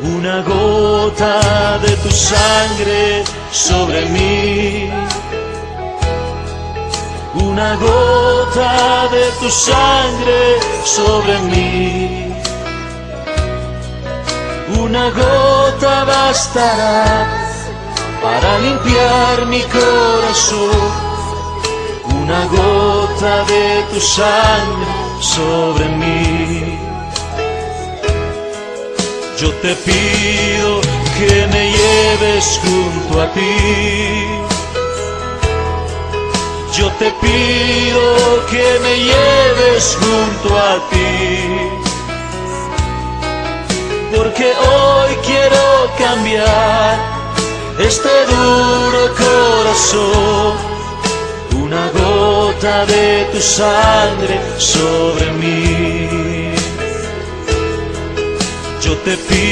una gota de tu sangre sobre mí, una gota de tu sangre sobre mí, una gota bastará para limpiar mi corazón, una gota de tu sangre sobre mí. Yo te pido que me lleves junto a ti, yo te pido que me lleves junto a ti, porque hoy quiero cambiar este duro corazón, una gota de tu sangre sobre mí. Yo te pido